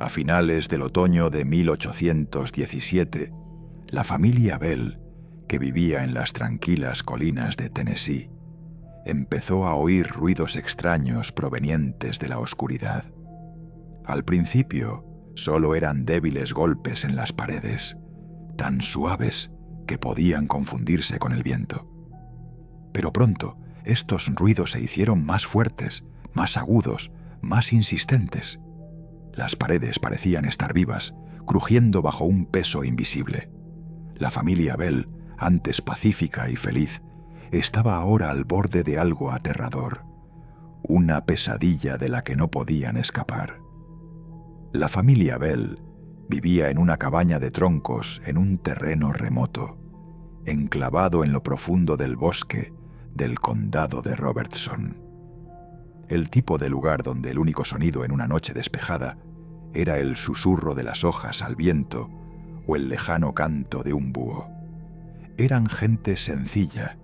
A finales del otoño de 1817, la familia Bell, que vivía en las tranquilas colinas de Tennessee, empezó a oír ruidos extraños provenientes de la oscuridad. Al principio, solo eran débiles golpes en las paredes, tan suaves que podían confundirse con el viento. Pero pronto, estos ruidos se hicieron más fuertes, más agudos, más insistentes. Las paredes parecían estar vivas, crujiendo bajo un peso invisible. La familia Bell, antes pacífica y feliz, estaba ahora al borde de algo aterrador, una pesadilla de la que no podían escapar. La familia Bell vivía en una cabaña de troncos en un terreno remoto, enclavado en lo profundo del bosque del condado de Robertson. El tipo de lugar donde el único sonido en una noche despejada era el susurro de las hojas al viento o el lejano canto de un búho. Eran gente sencilla,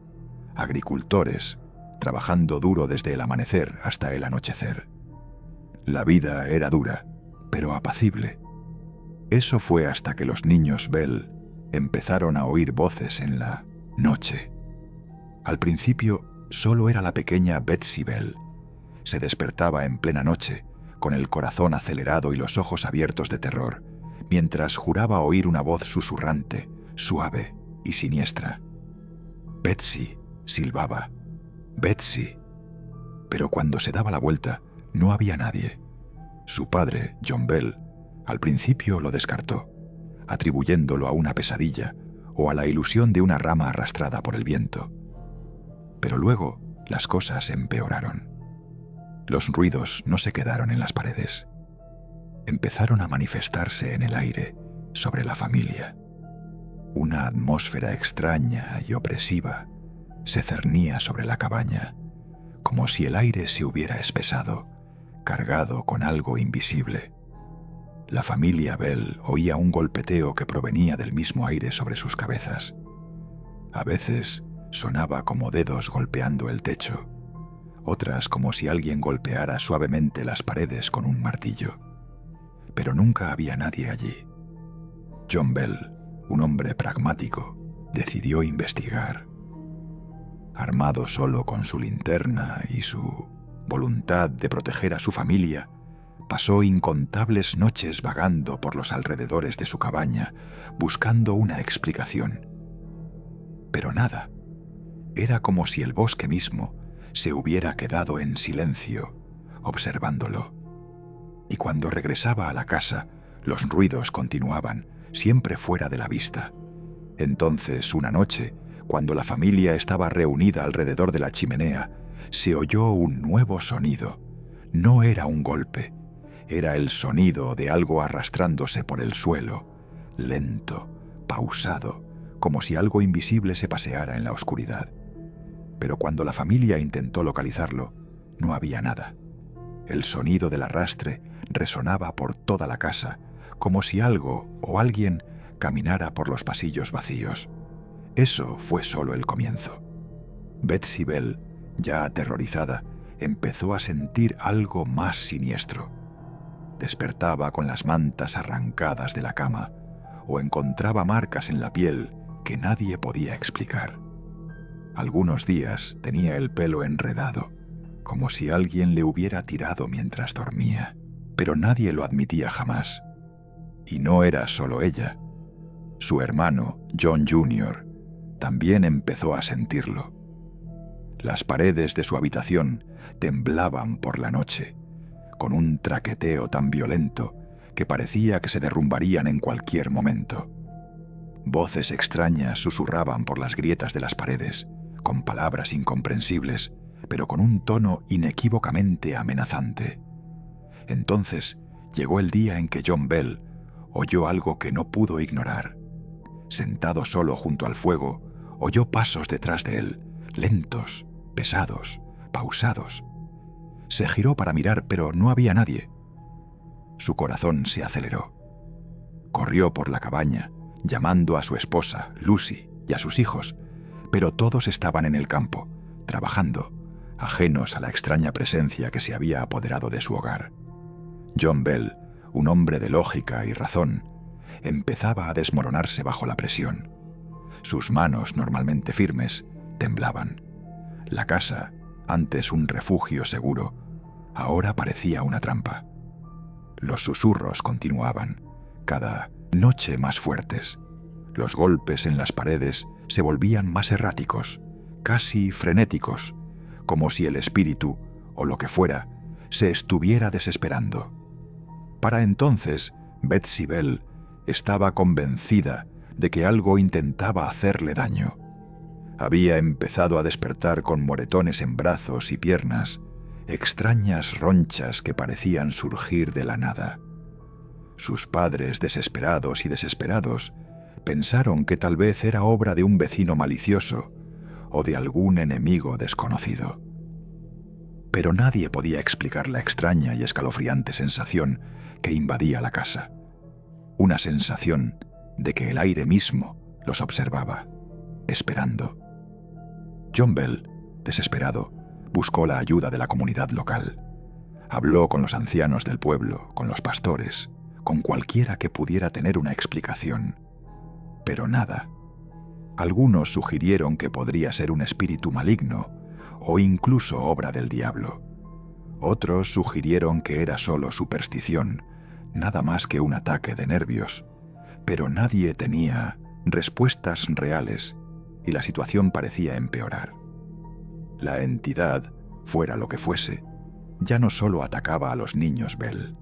agricultores, trabajando duro desde el amanecer hasta el anochecer. La vida era dura, pero apacible. Eso fue hasta que los niños Bell empezaron a oír voces en la noche. Al principio solo era la pequeña Betsy Bell. Se despertaba en plena noche, con el corazón acelerado y los ojos abiertos de terror, mientras juraba oír una voz susurrante, suave y siniestra. «Betsy», silbaba, «Betsy». Pero cuando se daba la vuelta, no había nadie. Su padre, John Bell, al principio lo descartó, atribuyéndolo a una pesadilla o a la ilusión de una rama arrastrada por el viento. Pero luego las cosas empeoraron. Los ruidos no se quedaron en las paredes. Empezaron a manifestarse en el aire sobre la familia. Una atmósfera extraña y opresiva se cernía sobre la cabaña, como si el aire se hubiera espesado, cargado con algo invisible. La familia Bell oía un golpeteo que provenía del mismo aire sobre sus cabezas. A veces sonaba como dedos golpeando el techo, otras como si alguien golpeara suavemente las paredes con un martillo. Pero nunca había nadie allí. John Bell, un hombre pragmático, decidió investigar. Armado solo con su linterna y su voluntad de proteger a su familia, pasó incontables noches vagando por los alrededores de su cabaña, buscando una explicación. Pero nada. Era como si el bosque mismo se hubiera quedado en silencio, observándolo. Y cuando regresaba a la casa, los ruidos continuaban, siempre fuera de la vista. Entonces, una noche, cuando la familia estaba reunida alrededor de la chimenea, se oyó un nuevo sonido. No era un golpe, era el sonido de algo arrastrándose por el suelo, lento, pausado, como si algo invisible se paseara en la oscuridad. Pero cuando la familia intentó localizarlo, no había nada. El sonido del arrastre resonaba por toda la casa, como si algo o alguien caminara por los pasillos vacíos. Eso fue solo el comienzo. Betsy Bell, ya aterrorizada, empezó a sentir algo más siniestro. Despertaba con las mantas arrancadas de la cama o encontraba marcas en la piel que nadie podía explicar. Algunos días tenía el pelo enredado, como si alguien le hubiera tirado mientras dormía, pero nadie lo admitía jamás. Y no era solo ella. Su hermano, John Jr., también empezó a sentirlo. Las paredes de su habitación temblaban por la noche, con un traqueteo tan violento que parecía que se derrumbarían en cualquier momento. Voces extrañas susurraban por las grietas de las paredes, con palabras incomprensibles, pero con un tono inequívocamente amenazante. Entonces llegó el día en que John Bell oyó algo que no pudo ignorar. Sentado solo junto al fuego, oyó pasos detrás de él, lentos, pesados, pausados. Se giró para mirar, pero no había nadie. Su corazón se aceleró. Corrió por la cabaña, llamando a su esposa, Lucy, y a sus hijos, pero todos estaban en el campo, trabajando, ajenos a la extraña presencia que se había apoderado de su hogar. John Bell un hombre de lógica y razón, empezaba a desmoronarse bajo la presión. Sus manos, normalmente firmes, temblaban. La casa, antes un refugio seguro, ahora parecía una trampa. Los susurros continuaban, cada noche más fuertes. Los golpes en las paredes se volvían más erráticos, casi frenéticos, como si el espíritu, o lo que fuera, se estuviera desesperando. Para entonces, Betsy Bell estaba convencida de que algo intentaba hacerle daño. Había empezado a despertar con moretones en brazos y piernas, extrañas ronchas que parecían surgir de la nada. Sus padres, desesperados y desesperados, pensaron que tal vez era obra de un vecino malicioso o de algún enemigo desconocido. Pero nadie podía explicar la extraña y escalofriante sensación que invadía la casa. Una sensación de que el aire mismo los observaba, esperando. John Bell, desesperado, buscó la ayuda de la comunidad local. Habló con los ancianos del pueblo, con los pastores, con cualquiera que pudiera tener una explicación. Pero nada. Algunos sugirieron que podría ser un espíritu maligno o incluso obra del diablo. Otros sugirieron que era solo superstición, nada más que un ataque de nervios. Pero nadie tenía respuestas reales y la situación parecía empeorar. La entidad, fuera lo que fuese, ya no solo atacaba a los niños Bell.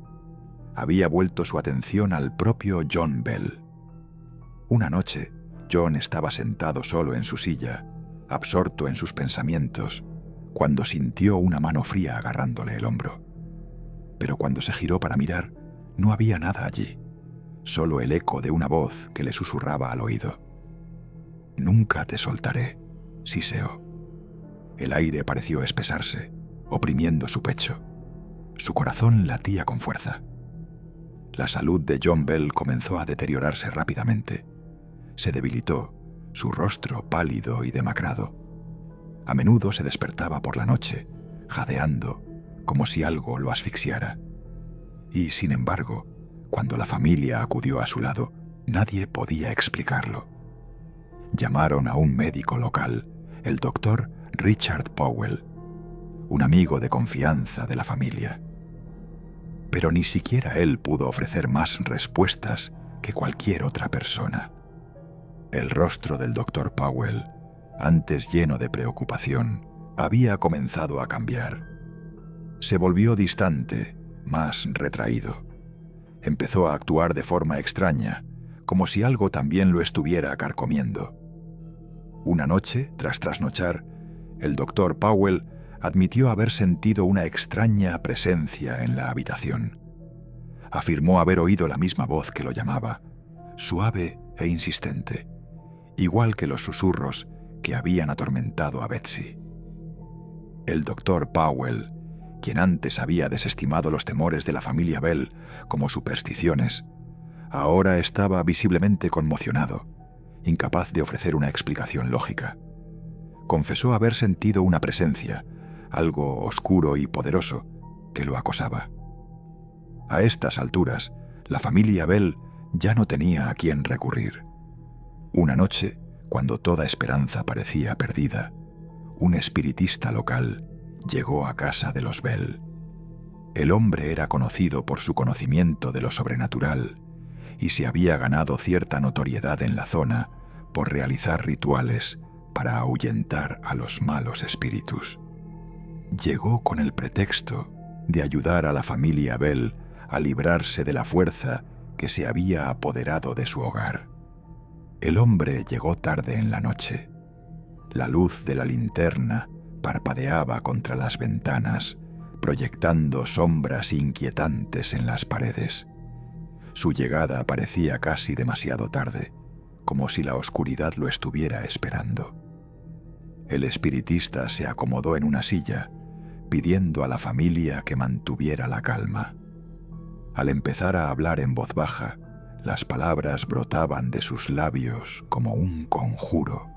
Había vuelto su atención al propio John Bell. Una noche, John estaba sentado solo en su silla, absorto en sus pensamientos, cuando sintió una mano fría agarrándole el hombro. Pero cuando se giró para mirar, no había nada allí, solo el eco de una voz que le susurraba al oído. «Nunca te soltaré», siseó. El aire pareció espesarse, oprimiendo su pecho. Su corazón latía con fuerza. La salud de John Bell comenzó a deteriorarse rápidamente. Se debilitó, su rostro pálido y demacrado. A menudo se despertaba por la noche, jadeando, como si algo lo asfixiara. Y, sin embargo, cuando la familia acudió a su lado, nadie podía explicarlo. Llamaron a un médico local, el doctor Richard Powell, un amigo de confianza de la familia. Pero ni siquiera él pudo ofrecer más respuestas que cualquier otra persona. El rostro del doctor Powell, antes lleno de preocupación, había comenzado a cambiar. Se volvió distante, más retraído. Empezó a actuar de forma extraña, como si algo también lo estuviera carcomiendo. Una noche, tras trasnochar, el doctor Powell admitió haber sentido una extraña presencia en la habitación. Afirmó haber oído la misma voz que lo llamaba, suave e insistente, igual que los susurros que habían atormentado a Betsy. El doctor Powell, quien antes había desestimado los temores de la familia Bell como supersticiones, ahora estaba visiblemente conmocionado, incapaz de ofrecer una explicación lógica. Confesó haber sentido una presencia, algo oscuro y poderoso, que lo acosaba. A estas alturas, la familia Bell ya no tenía a quién recurrir. Una noche, cuando toda esperanza parecía perdida, un espiritista local llegó a casa de los Bell. El hombre era conocido por su conocimiento de lo sobrenatural y se había ganado cierta notoriedad en la zona por realizar rituales para ahuyentar a los malos espíritus. Llegó con el pretexto de ayudar a la familia Bell a librarse de la fuerza que se había apoderado de su hogar. El hombre llegó tarde en la noche. La luz de la linterna parpadeaba contra las ventanas, proyectando sombras inquietantes en las paredes. Su llegada parecía casi demasiado tarde, como si la oscuridad lo estuviera esperando. El espiritista se acomodó en una silla, pidiendo a la familia que mantuviera la calma. Al empezar a hablar en voz baja, las palabras brotaban de sus labios como un conjuro,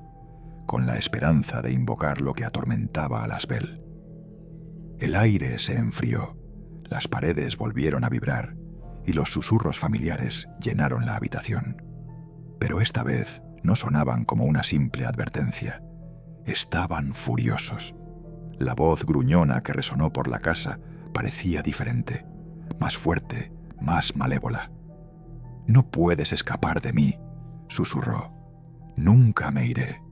con la esperanza de invocar lo que atormentaba a las Bell. El aire se enfrió, las paredes volvieron a vibrar, y los susurros familiares llenaron la habitación. Pero esta vez no sonaban como una simple advertencia. Estaban furiosos. La voz gruñona que resonó por la casa parecía diferente, más fuerte, más malévola. «No puedes escapar de mí», susurró. «Nunca me iré».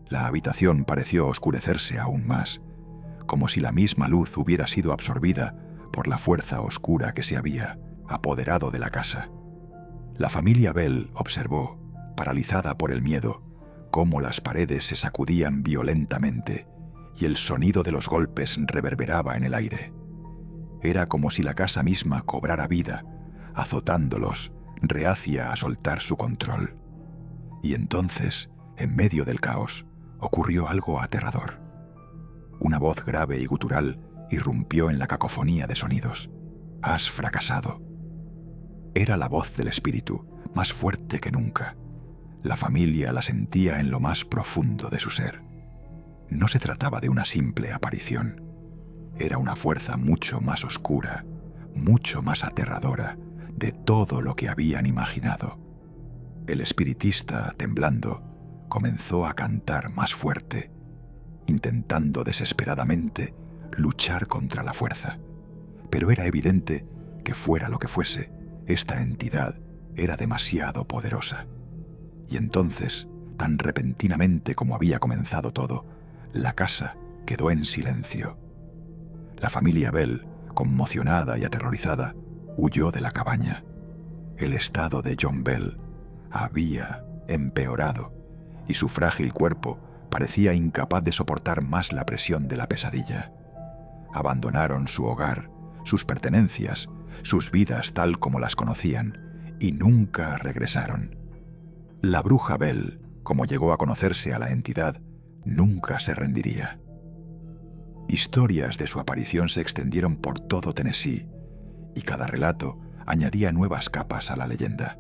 La habitación pareció oscurecerse aún más, como si la misma luz hubiera sido absorbida por la fuerza oscura que se había apoderado de la casa. La familia Bell observó, paralizada por el miedo, cómo las paredes se sacudían violentamente y el sonido de los golpes reverberaba en el aire. Era como si la casa misma cobrara vida, azotándolos, reacia a soltar su control. Y entonces, en medio del caos, ocurrió algo aterrador. Una voz grave y gutural irrumpió en la cacofonía de sonidos. «Has fracasado». Era la voz del espíritu, más fuerte que nunca. La familia la sentía en lo más profundo de su ser. No se trataba de una simple aparición. Era una fuerza mucho más oscura, mucho más aterradora de todo lo que habían imaginado. El espiritista, temblando, comenzó a cantar más fuerte, intentando desesperadamente luchar contra la fuerza. Pero era evidente que fuera lo que fuese, esta entidad era demasiado poderosa. Y entonces, tan repentinamente como había comenzado todo, la casa quedó en silencio. La familia Bell, conmocionada y aterrorizada, huyó de la cabaña. El estado de John Bell había empeorado y su frágil cuerpo parecía incapaz de soportar más la presión de la pesadilla. Abandonaron su hogar, sus pertenencias, sus vidas tal como las conocían, y nunca regresaron. La bruja Bell, como llegó a conocerse a la entidad, nunca se rendiría. Historias de su aparición se extendieron por todo Tennessee, y cada relato añadía nuevas capas a la leyenda.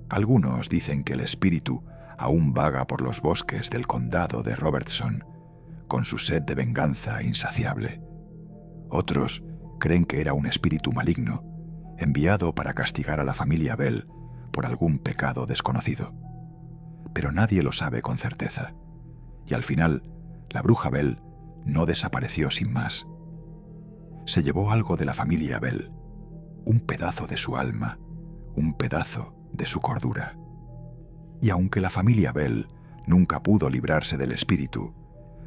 Algunos dicen que el espíritu aún vaga por los bosques del condado de Robertson, con su sed de venganza insaciable. Otros creen que era un espíritu maligno, enviado para castigar a la familia Bell por algún pecado desconocido. Pero nadie lo sabe con certeza, y al final, la bruja Bell no desapareció sin más. Se llevó algo de la familia Bell, un pedazo de su alma, un pedazo de su cordura. Y aunque la familia Bell nunca pudo librarse del espíritu,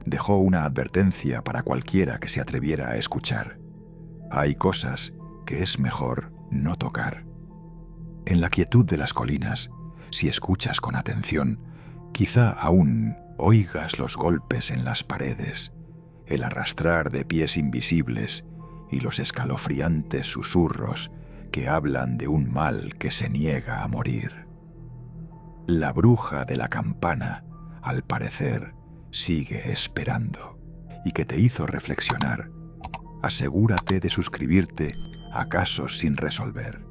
dejó una advertencia para cualquiera que se atreviera a escuchar. Hay cosas que es mejor no tocar. En la quietud de las colinas, si escuchas con atención, quizá aún oigas los golpes en las paredes, el arrastrar de pies invisibles y los escalofriantes susurros que hablan de un mal que se niega a morir. La bruja de la campana, al parecer, sigue esperando. Y que te hizo reflexionar. Asegúrate de suscribirte a Casos sin resolver.